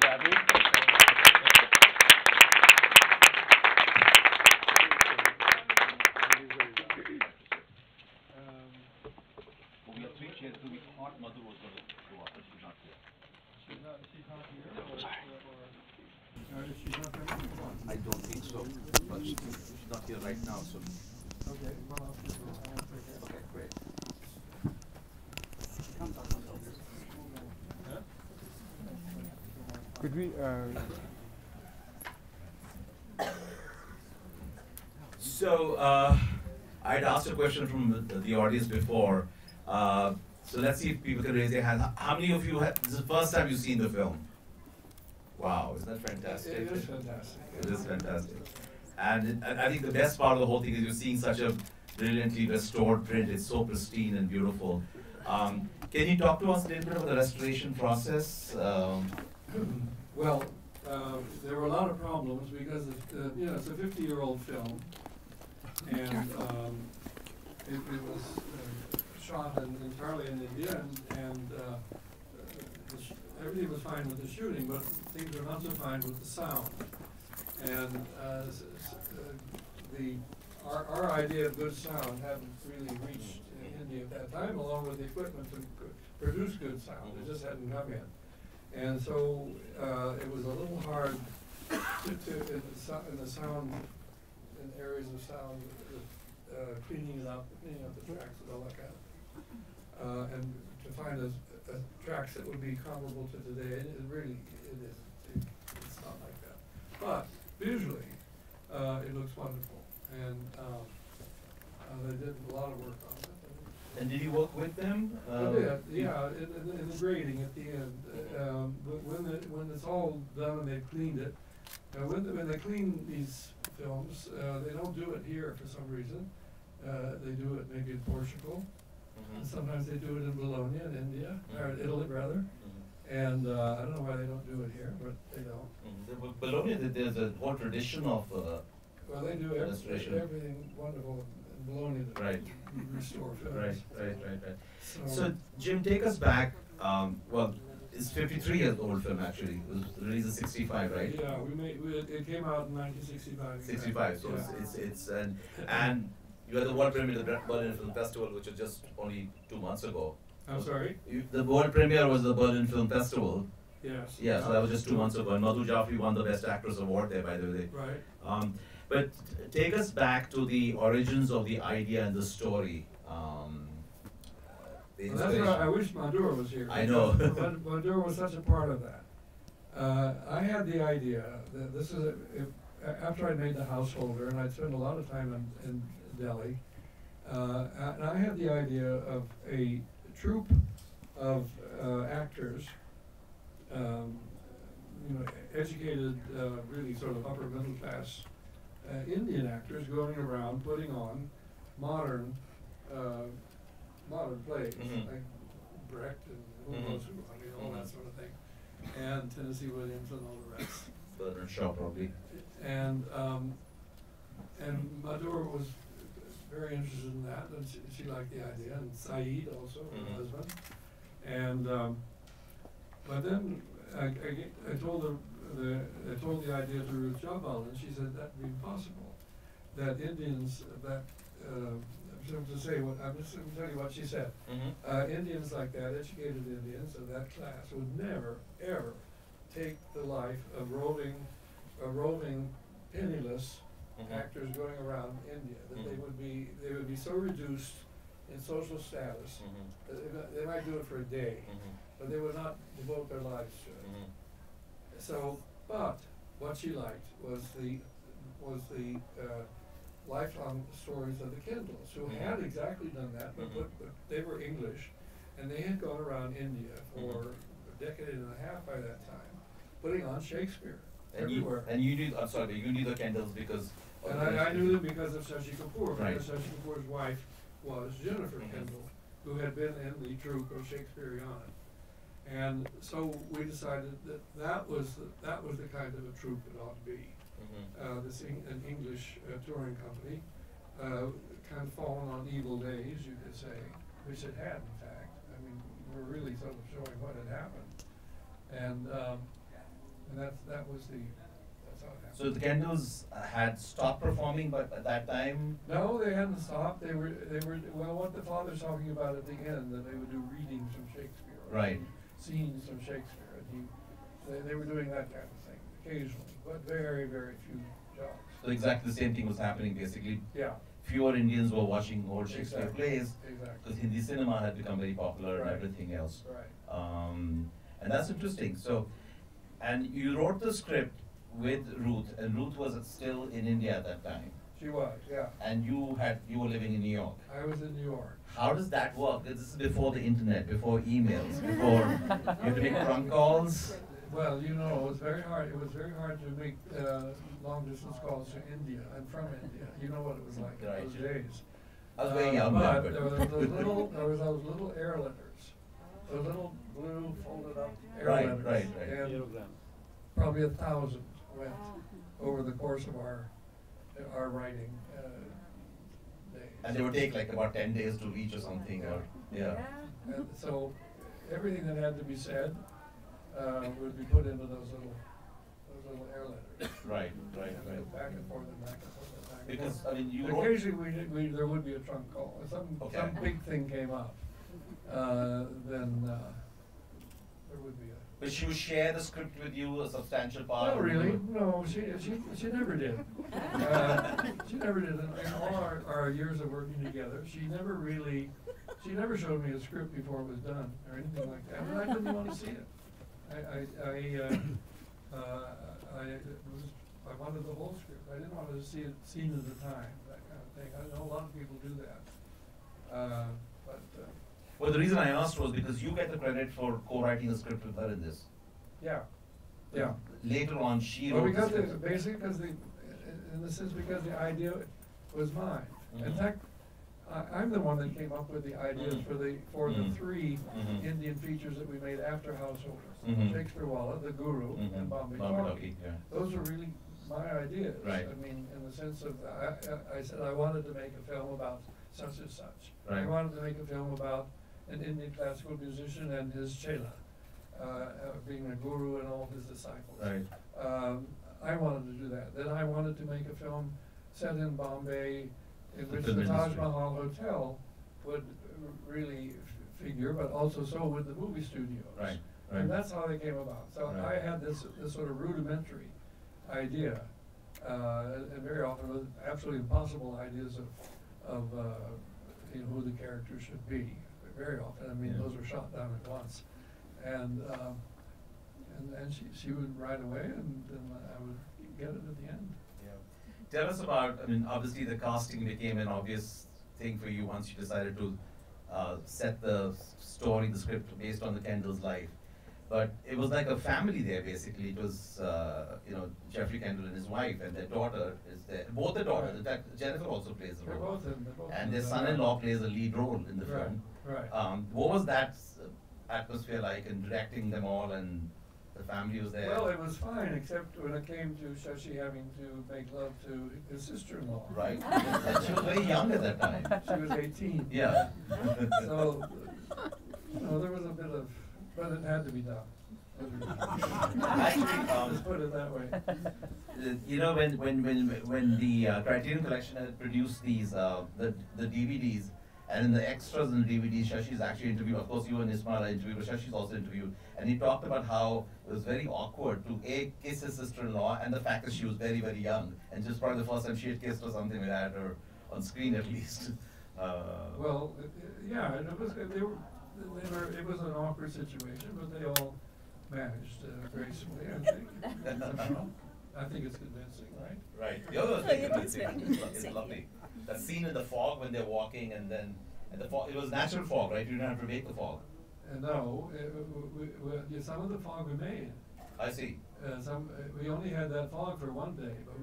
Abby. We have 3 chairs, so we thought Madhu was going to show up, but she's not here. She's not here? Sorry. She's not coming? I don't think so, but she's not here right now, so. Okay, well, I'll take it. Okay, great. Could we, So, I'd asked a question from the audience before. So let's see if people can raise their hand. How many of you this is the first time you've seen the film? Wow, isn't that fantastic? it is fantastic. It is fantastic. And I think the best part of the whole thing is you're seeing such a brilliantly restored print. It's so pristine and beautiful. Can you talk to us a little bit about the restoration process? Well, there were a lot of problems because it's a 50-year-old film, and it was shot entirely in India, and everything was fine with the shooting, but things were not so fine with the sound. And our idea of good sound hadn't really reached India at that time, along with the equipment to produce good sound. It just hadn't come in. And so it was a little hard in the sound, in areas of sound, cleaning up the tracks and all that kind of thing. And to find a tracks that would be comparable to today, it's not like that. But visually, it looks wonderful, and they did a lot of work on it. And did you work with them? Yeah, in the grading at the end. But when it's all done and they've cleaned it, when they clean these films, they don't do it here for some reason. They do it maybe in Portugal. And sometimes they do it in Bologna in India, or Italy rather. And I don't know why they don't do it here, but they don't. Bologna, there's a whole tradition of well, they do everything wonderful in Bologna to restore films. Right. So Jim, take us back. Well, it's 53 years old film actually. It was released in '65, right? Yeah, it came out in 1965. 65. So yeah. it's and you had the world premiere of the Berlin Film Festival, which was just only 2 months ago. I'm sorry? The world premiere was the Berlin Film Festival. Yes. Yeah, so that was just 2 months ago. And Madhu Jaffrey won the Best Actress Award there, by the way. Right. But take us back to the origins of the idea and the story. Well, that's why I wish Madhur was here. I know. Madhur was such a part of that. I had the idea that this is, after I'd made The Householder, and I'd spent a lot of time in Delhi, and I had the idea of a troupe of actors, educated, really sort of upper middle class Indian actors going around putting on modern plays like Brecht and who knows who, all that sort of thing, and Tennessee Williams and all the rest. Bernard Shaw probably. And Madhur was very interested in that, and she liked the idea, and Saeed also, her husband. And but then I told the idea to Ruth Jabal, and she said that'd be impossible. That Indians, I'm just going to tell you what she said. Indians like that, educated Indians of that class, would never ever take the life of roving penniless actors going around India. That they would be so reduced in social status that they might do it for a day, but they would not devote their lives to it. So, but what she liked was the lifelong stories of the Kindles, who had exactly done that, but they were English, and they had gone around India for a decade and a half by that time, putting on Shakespeare everywhere. You knew the Kendalls because. And I knew them because of Shashi Kapoor, because Right. Shashi Kapoor's wife was Jennifer Kendall, who had been in the troupe of Shakespeareana. And so we decided that was the kind of a troupe it ought to be. An English touring company, kind of fallen on evil days, you could say, which it had, in fact. I mean, we're really sort of showing what had happened. And that was that's how it happened. So the Kendalls had stopped performing, but at that time. No, they hadn't stopped. They were well. What the father's talking about at the end, that they would do readings from Shakespeare, or Right. scenes from Shakespeare, and they were doing that kind of thing occasionally, but very very few jobs. So exactly the same thing was happening basically. Yeah. Fewer Indians were watching old Shakespeare Exactly. plays Exactly. because Hindi cinema had become very popular Right. and everything else. Right. And that's interesting. So, and you wrote the script with Ruth, and Ruth was still in India at that time. She was. Yeah. And you were living in New York. I was in New York. How does that work? This is before the internet, before emails, before you had to make trunk calls. Well, you know, it was very hard. It was very hard to make long distance calls to India. I'm from India. You know what it was like Right. in those days. I was very young then, but there was those little air letters, those little blue folded up air Right, letters, right, right. and probably 1,000 went over the course of our writing days. And they would take like about 10 days to reach or something, or yeah. And so everything that had to be said would be put into those little air letters. Right, right, And right. back and forth and back and forth and back and Because forth. I mean, you wrote. Occasionally there would be a trunk call. Some big thing came up, then there would be a. But she would share the script with you, a substantial part. Not really. No, she never did. She never did. In all our years of working together, she never showed me a script before it was done or anything like that. And I didn't want to see it. I wanted the whole script. I didn't want to see it scene at a time, that kind of thing. I know a lot of people do that. Well, the reason I asked was because you get the credit for co-writing a script with her in this. Yeah. Yeah. Later on, she Well, wrote the because script. in the sense, because the idea was mine. In Mhm. fact, I'm the one that came up with the ideas Mhm. for the Mhm. 3 Mhm. Indian features that we made after Householders. Mhm. Shakespeare Wallah, The Guru, Mhm. and Bombay Bombay Talkie. Talkie, yeah. Those are really my ideas. Right. I mean, in the sense of, I said I wanted to make a film about such and such. I Right. wanted to make a film about an Indian classical musician and his chela, being a guru and all his disciples. Right. I wanted to do that. Then I wanted to make a film set in Bombay, in The which film the Taj industry. Mahal Hotel would really figure, but also so would the movie studios. Right, right. And that's how they came about. So Right. I had this sort of rudimentary idea, and very often with absolutely impossible ideas of who the characters should be. Very often, I mean, Yeah. those were shot down at once, and she would write away, and then I would get it at the end. Yeah. Tell us about, I mean, obviously the casting became an obvious thing for you once you decided to set the story, the script based on the Kendall's life. But it was like a family there, basically. It was, Jeffrey Kendall and his wife, and their daughter is there. Both the daughters, in fact, Jennifer also plays a They're role. both in. They're both And in their the- son-in-law plays a lead role in the Right, film. right. What was that atmosphere like in directing them all, and the family was there? Well, it was fine, except when it came to Shashi having to make love to his sister-in-law. Right. And she was very young at that time. She was 18. Yeah. So, there was a bit of, but it had to be done. Actually, Let's put it that way. when the Criterion Collection had produced these the DVDs, and in the extras in the DVDs, Shashi's actually interviewed. Of course, you and Ismail are interviewed, but Shashi's also interviewed, and he talked about how it was very awkward to kiss his sister-in-law, and the fact that she was very, very young, and just probably the first time she had kissed or something like that, or on screen at least. Well, yeah, it was an awkward situation, but they all managed gracefully, I think. I think it's convincing, right? Right. The other was Oh, very it was convincing. very It's convincing. lovely. That scene in the fog when they're walking, and then the fog. It was natural fog, right? You didn't have to make the fog. No, some of the fog we made. I see. We only had that fog for one day, but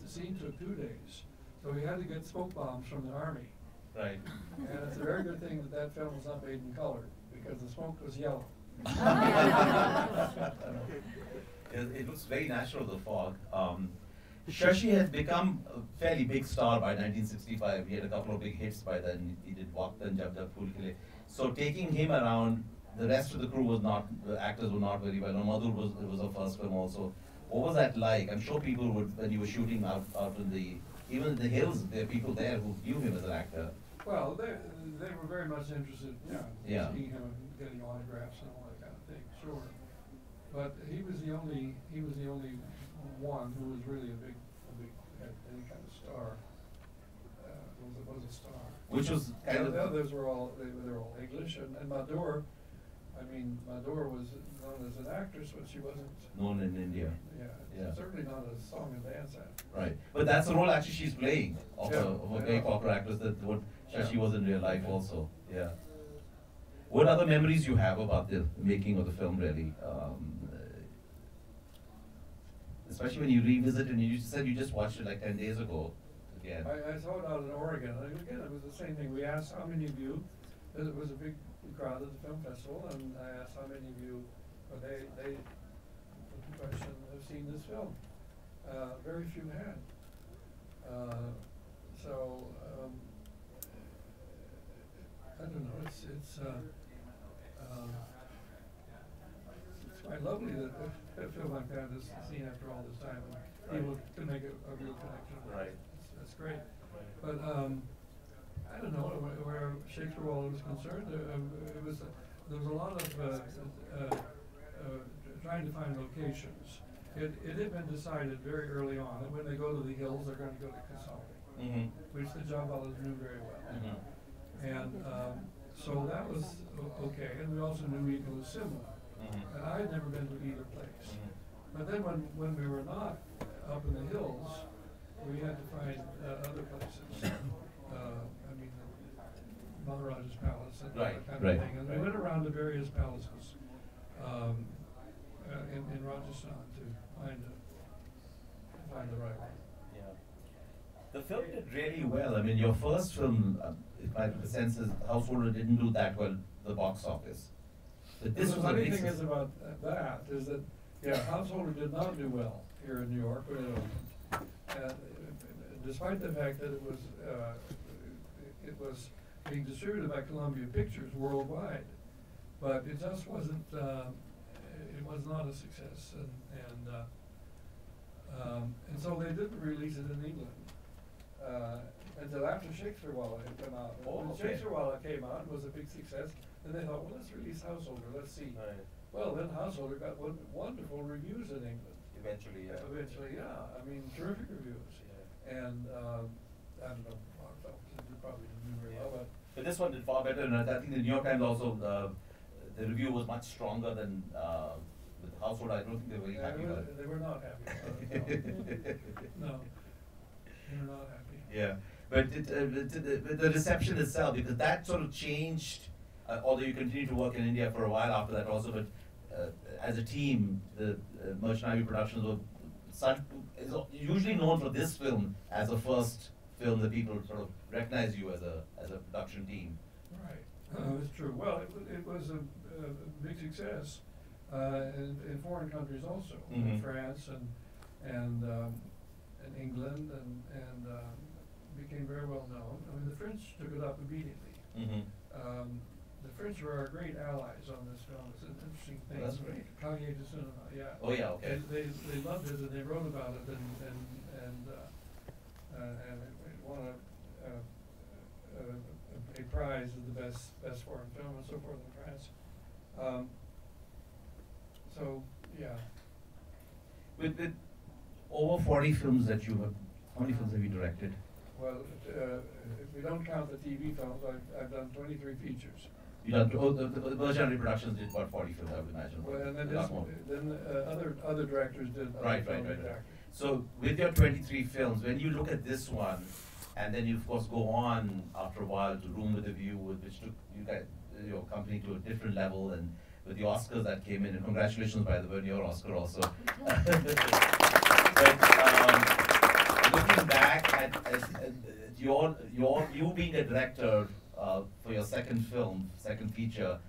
the scene took 2 days. So we had to get smoke bombs from the army. Right. And it's a very good thing that film was not made in color, because the smoke was yellow. It looks very natural, the fog. Shashi had become a fairly big star by 1965. He had a couple of big hits by then. He did Waqtan Jab Jab Phool Khile. So taking him around, the rest of the crew was not, the actors were not very well known. Madhur was a first film also. What was that like? I'm sure people would, when you were shooting out in the, even in the hills, there are people there who knew him as an actor. Well, they were very much interested, Yeah. seeing him and getting autographs and all that kind of thing, sure. But he was the only one who was really had any kind of star. Was a star. Which was kind of. The others were all all English, and Madhur, Madhur was known as an actress, but she wasn't known in India. Yeah. Certainly not a song and dance actor. Right, but that's the role actually she's playing of Yeah, a very popular actress that what she was in real life also. Yeah. What other memories you have about the making of the film, really? Especially when you revisit and you said you just watched it like 10 days ago again. I saw it out in Oregon, and again, it was the same thing. We asked how many of you, it was a big crowd at the film festival, and I asked how many of you, but they put the question, have seen this film. Very few had. I don't know, it's quite lovely that a film like that is seen after all this time, and people can make a real connection. Right. That's great. But I don't know where Shakespeare Wallah was concerned. There was a lot of trying to find locations. It had been decided very early on that when they go to the hills, they're going to go to Kasali, which the John Wallah knew very well. And so that was okay. And we also knew it was similar. And I had never been to either place. But then when we were not up in the hills, we had to find other places. Maharaja's palace and that kind of thing. And we went around to various palaces in Rajasthan to find the right one. Yeah. The film did really well. I mean, your first film, if my sense is, Householder didn't do that well at the box office. But this was the funny thing is about that is that, Householder did not do well here in New York when it opened. Despite the fact that it was being distributed by Columbia Pictures worldwide, but it just wasn't. It was not a success, and so they didn't release it in England until after Shakespeare Wallah had come out. When Shakespeare Wallah came out and was a big success, then they thought, well, let's release Householder. Let's see. Right. Well, then Householder got wonderful reviews in England. Eventually, yeah. Eventually, yeah. I mean, terrific reviews. Yeah. And I don't know, it probably didn't do very well, but this one did far better, and I think the New York Times also, the review was much stronger than with Householder. I don't think they were very happy about it. They were not happy about it. No. They were not happy. Yeah, but the reception itself, because that sort of changed, although you continued to work in India for a while after that also, but as a team, the Merchant Ivy Productions is usually known for this film as the first film that people sort of recognize you as a production team. Right, that's true. Well, it was a big success in foreign countries also, in France and England, and became very well known. I mean, the French took it up immediately. The French were our great allies on this film. It's an interesting thing. Well, that's great. Cahiers du Cinema, yeah. Oh yeah, okay. They loved it and they wrote about it and it won a prize of the best foreign film and so forth in France. So yeah. With over 40 films that you have, how many films have you directed? Well, if we don't count the TV films, I've done 23 features. You done the Merchant Ivy Productions did about 40 films, I would imagine. Well, and then other directors did other right. So with your 23 films, when you look at this one, and then you of course go on after a while to Room with a View, which took you guys, your company to a different level, and with the Oscars that came in, and congratulations by the way on your Oscar also. But looking back at you being a director for your second film, second feature,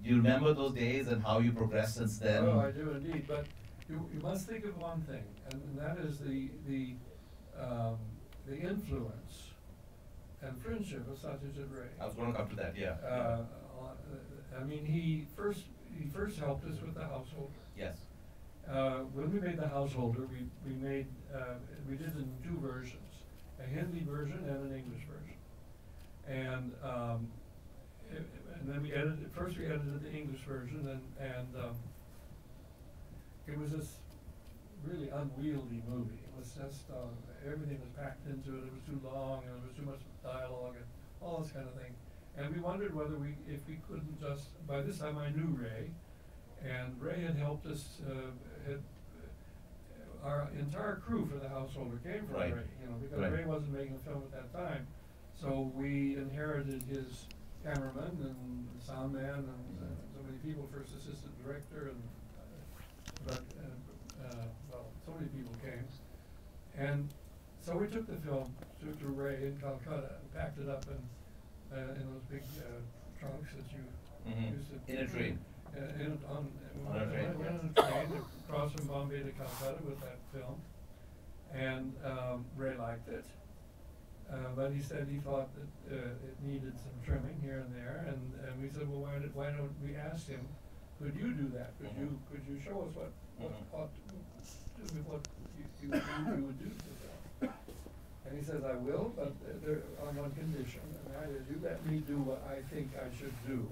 do you remember those days and how you progressed since then? Oh, I do indeed. But you must think of one thing, and that is the influence and friendship of Satyajit Ray. I was going to come to that, yeah. I mean, he first helped us with the Householder. Yes. With when we made The Householder, we did it in two versions, a Hindi version and an English version. And then we edited, first we edited the English version, and it was this really unwieldy movie. It was just, everything was packed into it. It was too long, and there was too much dialogue, and all this kind of thing. And we wondered whether if we couldn't just, by this time I knew Ray, and Ray had helped us, our entire crew for The Householder came from Right. Ray, you know, because Right. Ray wasn't making a film at that time. So we inherited his cameraman and sound man and so many people, first assistant director, and well, so many people came. And so we took the film to Ray in Calcutta and packed it up in those big trunks that you used to. In a train. On a train. Went on a train across from Bombay to Calcutta with that film, and Ray liked it, but he said he thought that it needed some trimming here and there, and we said, well, why don't we ask him, could you do that? Could you show us what you would do to the film? And he says, I will, but on one condition, and that is you let me do what I think I should do,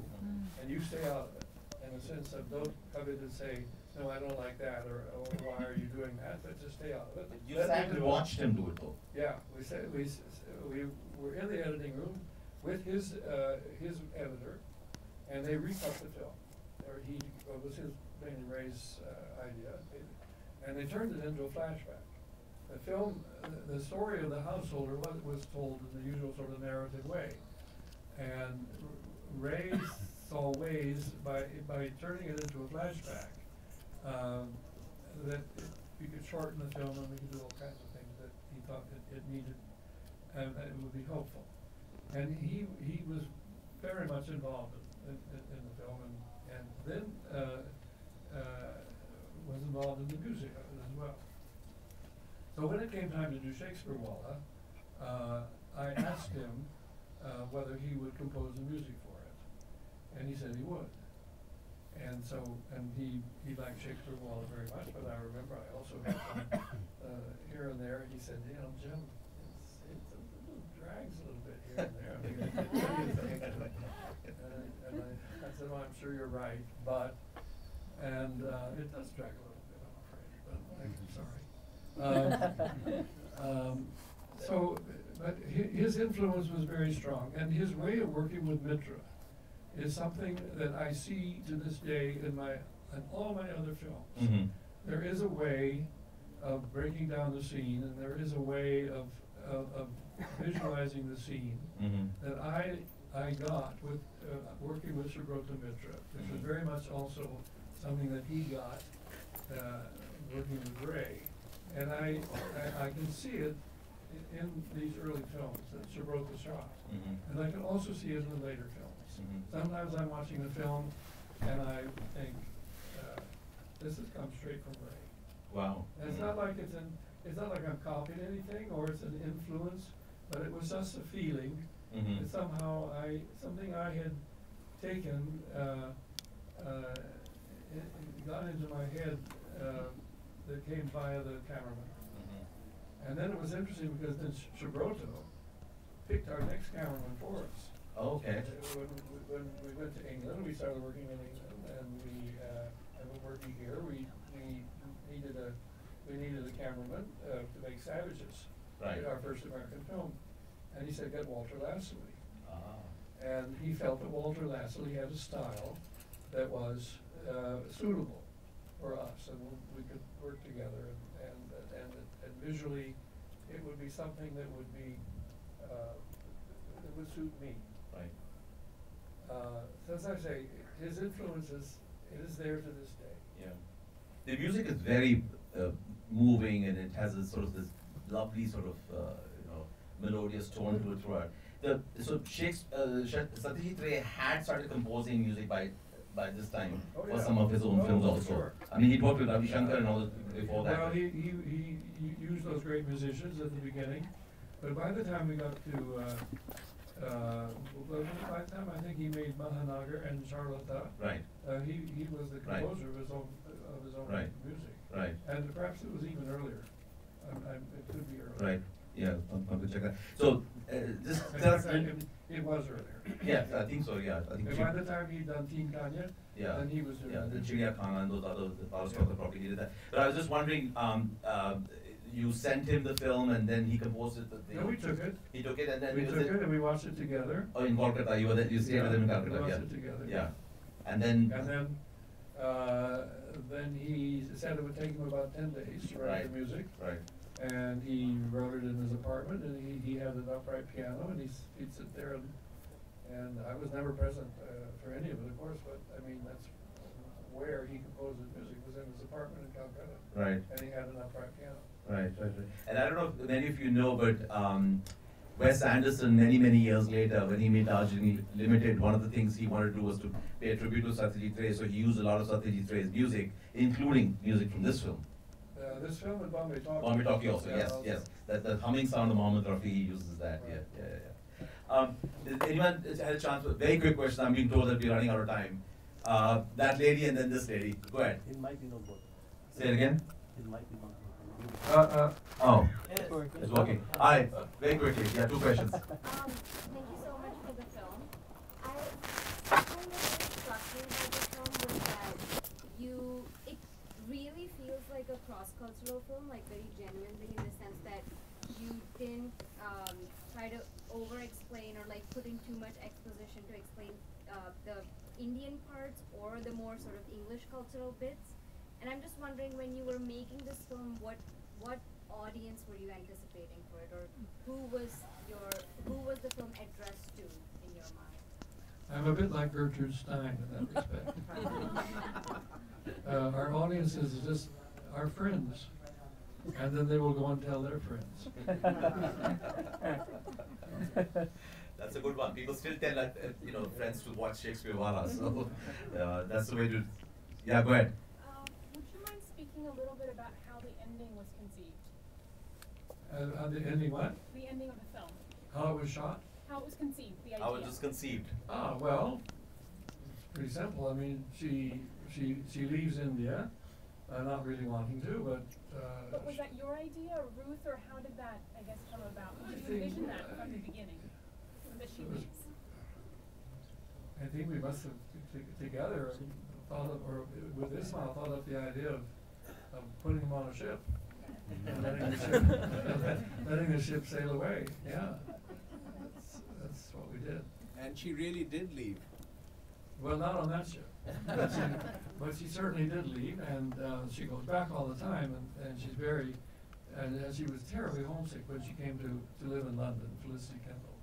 and you stay out of it. In a sense of don't come in and say, no, I don't like that, or why are you doing that, but just stay out of it. You sat and watched him do it though. Yeah, we were in the editing room with his editor, and they recut the film. It was his, mainly Ray's idea, and they turned it into a flashback. The film, the story of The Householder was told in the usual sort of narrative way, and Ray saw ways by turning it into a flashback that we could shorten the film and we could do all kinds of things that he thought it needed and it would be helpful. And he was very much involved in the film and then was involved in the music of it as well. So when it came time to do Shakespeare Wallah, I asked him whether he would compose the music for it, and he said he would. And so, and he liked Shakespeare Wallah very much, but I remember I also had some here and there. He said, you know, Jim, it drags a little bit here and there. I mean, and I said, well, I'm sure you're right, but, and it does drag a little bit, I'm afraid, but I'm sorry. But his influence was very strong, and his way of working with Mitra is something that I see to this day in all my other films. Mm-hmm. There is a way of breaking down the scene, and there is a way of visualizing the scene that I got with working with Subrata Mitra, which was very much also something that he got working with Ray. And I can see it in these early films that Subrata shot. And I can also see it in the later films. Sometimes I'm watching a film and I think, this has come straight from Ray. Wow. And it's not like it's not like I'm copying anything or it's an influence, but it was just a feeling that somehow something I had taken, it got into my head that came via the cameraman. And then it was interesting because then Subrata picked our next cameraman for us. Okay. When we went to England, we started working in England, and we have been working here. We needed a cameraman to make Savages, Right. our first American film, and he said, "Get Walter Lassley." Ah. And he felt that Walter Lassley had a style that was suitable for us, and we could work together, and visually, it would be something that would be that would suit me. Right. So as I say, his influence is there to this day. Yeah. The music is very moving, and it has a sort of this lovely sort of melodious tone to it throughout. So Satyajit Ray had started composing music by this time for some of his own films also. Sure. I mean, he worked with Ravi Shankar and all this before that. Well, he used those great musicians at the beginning, but by the time we got to by the time I think he made Mahanagar and Charlotta, Right. he was the composer of his own of his own Right. music. Right. And perhaps it was even earlier. It could be earlier. Right. Yeah, I'm going to check that. So, just In tell us. fact, it was earlier. Yeah, I think so. Yeah, I think. And by the time he'd done Team Kanye, Yeah. then he was doing Yeah, the it. Chidiya Khana and those other probably did that. But I was just wondering, you sent him the film and then he composed it. No, we took it. He took it and then We took it and we watched it together. Oh, in Kolkata, you stayed with him in Calcutta. We watched Yeah. it together. Yeah. And then. Then he said it would take him about 10 days to write the music. Right. And he wrote it in his apartment, and he had an upright piano, and he'd sit there, and I was never present for any of it, of course, but I mean, that's where he composed his music, was in his apartment in Calcutta. Right. And he had an upright piano. Right. And I don't know if many of you know, but Wes Anderson, many years later, when he made Darjeeling Limited, one of the things he wanted to do was to pay a tribute to Satyajit Ray, so he used a lot of Satyajit Ray's music, including music from this film. This film and Bombay Talkie. Bombay Talkie also, yes. That humming sound of Mohammed Rafi, he uses that, Right. Did anyone had a chance, very quick question, I'm being told that we're running out of time. That lady and then this lady, go ahead. It might be not both. Say it again? It might be not both. Oh, Yes. it's working. All right, very quickly, yeah, 2 questions. Thank you so much for the film. Something that really struck me about the film was that it really feels like a cross-cultural film, like very genuinely, in the sense that you didn't try to over-explain or like put in too much exposition to explain the Indian parts or the more sort of English cultural bits. And I'm just wondering, when you were making this film, what audience were you anticipating for it, or who was the film addressed to in your mind? I'm a bit like Gertrude Stein in that respect. Our audience is just our friends, and then they will go and tell their friends. That's a good one. People still tell friends to watch Shakespeare Wallah, so that's the way to. Yeah, go ahead. Would you mind speaking a little bit about how the ending was conceived? The ending what? The ending of the film. How it was shot? How it was conceived, the idea. How it was conceived. Well, it's pretty simple. I mean, she leaves India, not really wanting to, but. But was that your idea, Ruth, or how did that, I guess, come about? Did you envision that from the beginning, that she leaves? I think we must have together thought of, or with Ismail, thought up the idea of putting him on a ship and letting the ship sail away. Yeah, that's what we did. And she really did leave. Well, not on that ship, but she certainly did leave, and she goes back all the time, and she's very, and she was terribly homesick when she came to live in London, Felicity Kendall.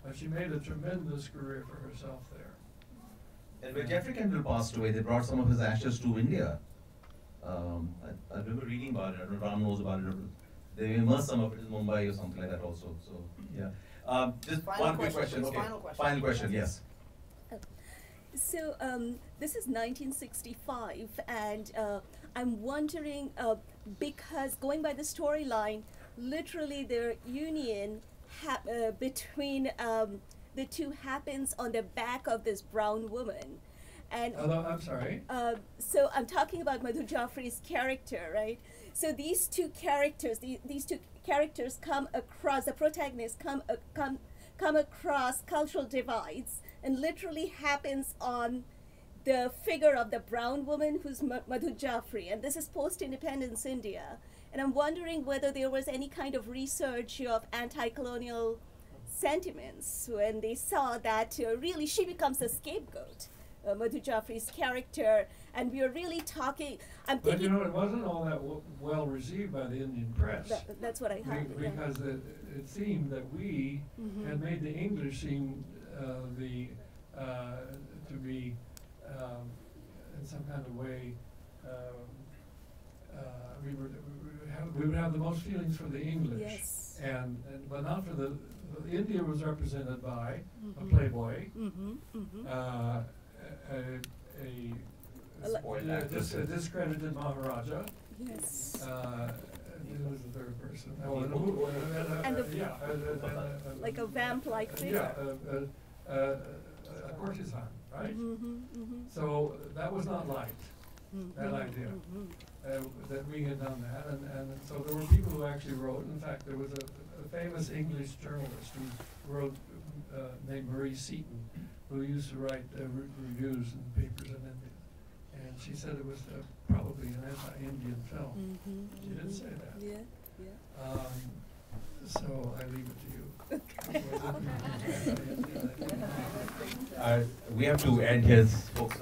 But she made a tremendous career for herself there. And when Jeffrey Kendall passed away, they brought some of his ashes to India. I remember reading about it. I don't know if Ram knows about it. They immersed some of it in Mumbai or something like that also. So yeah. Just one quick question. Okay. Final question. Yes. So this is 1965, and I'm wondering, because going by the storyline, literally their union between the two happens on the back of this brown woman. And I'm sorry. So I'm talking about Madhu Jaffrey's character, right? So these two characters, these two characters come across, the protagonists come across cultural divides, and literally happens on the figure of the brown woman who's Madhu Jaffrey, and this is post-independence India. And I'm wondering whether there was any kind of research of anti-colonial sentiments when they saw that really she becomes the scapegoat, Madhu Jaffrey's character, and we are really talking. I'm thinking. But it wasn't all that well received by the Indian press. That's what I heard. Because it seemed that we had made the English seem to be in some kind of way. We would have the most feelings for the English, yes. But not for the. India was represented by a playboy, a discredited Maharaja. Yes. Who was the third person? Like a vamp-like figure. Yeah, a courtesan, right? So that was not liked. that idea. That we had done that, and so there were people who actually wrote. In fact, there was a famous English journalist who wrote, named Marie Seaton, who used to write reviews in papers in India. And she said it was probably an anti-Indian film. She did say that. Yeah. So I leave it to you. We have to end here, folks.